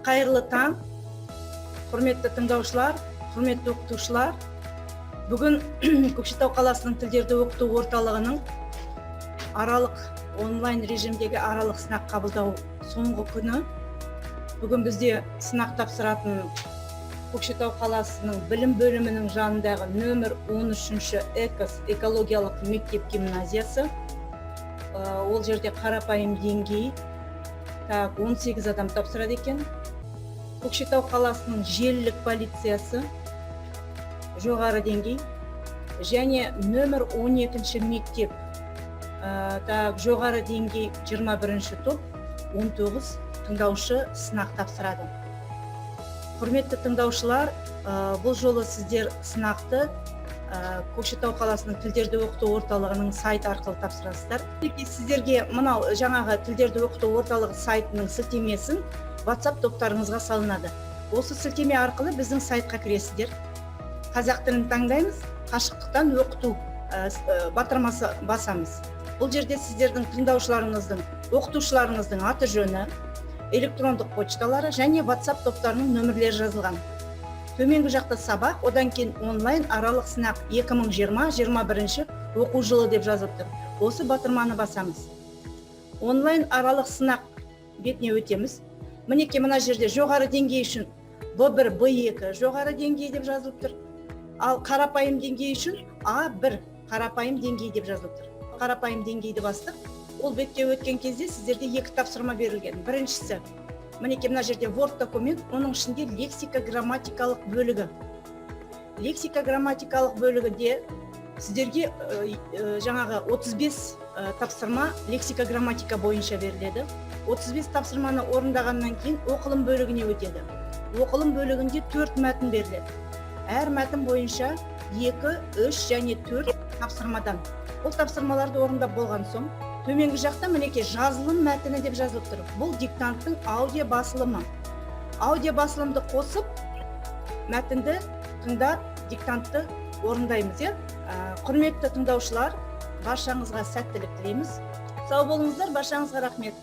Қайырлы таң, құрметті тыңдаушылар, құрметті оқытушылар. Бүгін Көкшетау қаласының тілдерді оқыту орталығының онлайн режимдегі аралық сынақ қабылдау соңғы күні. Бүгін бізде сынақ тапсыратын Көкшетау қаласының білім бөлімінің жанындағы нөмір 13-ші экологиялық мектеп гимназиясы. Ол жерде қарапайым деңгей 18 адам тапсырады екен. Көкшетау қаласының желілік полициясы жоғары деңгей және нөмір 12-ші мектеп жоғары деңгей 21-ші топ 19 тыңдаушы сынақ тапсырады. Құрметті тыңдаушылар, бұл жолы сіздер сынақты Көкшетау қаласының тілдерді оқыту орталығының сайт арқылы тапсырасыздар. Сіздерге мынау жаңағы тілдерді оқыту орталығы сайтының сілтемесін WhatsApp топтарыңызға салынады. Осы сілтеме арқылы біздің сайтқа кіресіздер. Қазақ тілін таңдаймыз, қашықтықтан оқыту батырмасы басамыз. Бұл жерде сіздердің тыңдаушыларыңыздың, оқытушыларыңыздың аты жөні, электрондық почталары және WhatsApp топтарының нөмірлері жазылған. Төменгі жақта сабақ, одан кейін онлайн аралық сынақ 2020-21 оқу жылы деп жазылып тұр. Осы батырманы басамыз. Онлайн аралық сынақ бетіне өтеміз. Мінекей мына жерде жоғары деңгей үшін B1, B2 жоғары деңгей деп жазылып тұр. Ал қарапайым деңгей үшін A1 қарапайым деңгей деп жазылып тұр. Қарапайым деңгейді бастық. Ол бетке өткен кезде сіздерде екі тапсырма берілген. Біріншісі, мінекей мына жерде Word документ, оның ішінде лексика-грамматикалық бөлігі. Лексика-грамматикалық бөлігінде сіздерге жаңағы 35 тапсырма лексика-грамматика бойынша беріледі. 35 тапсырманы орындағаннан кейін оқылым бөлігіне өтеді. Оқылым бөлігінде 4 мәтін беріледі. Әр мәтін бойынша 2, 3 және 4 тапсырмадан. Бұл тапсырмаларды орындап болған соң, төменгі жақта мінекей жазылым мәтіні деп жазылып тұр. Бұл диктанттың аудио басылымы. Аудио басылымды қосып, мәтінді тыңдап, диктантты орындаймыз. Құрметті тыңдаушылар, баршаңызға сәттілік тілейміз. Сау болыңыздар, баршаңызға рахмет.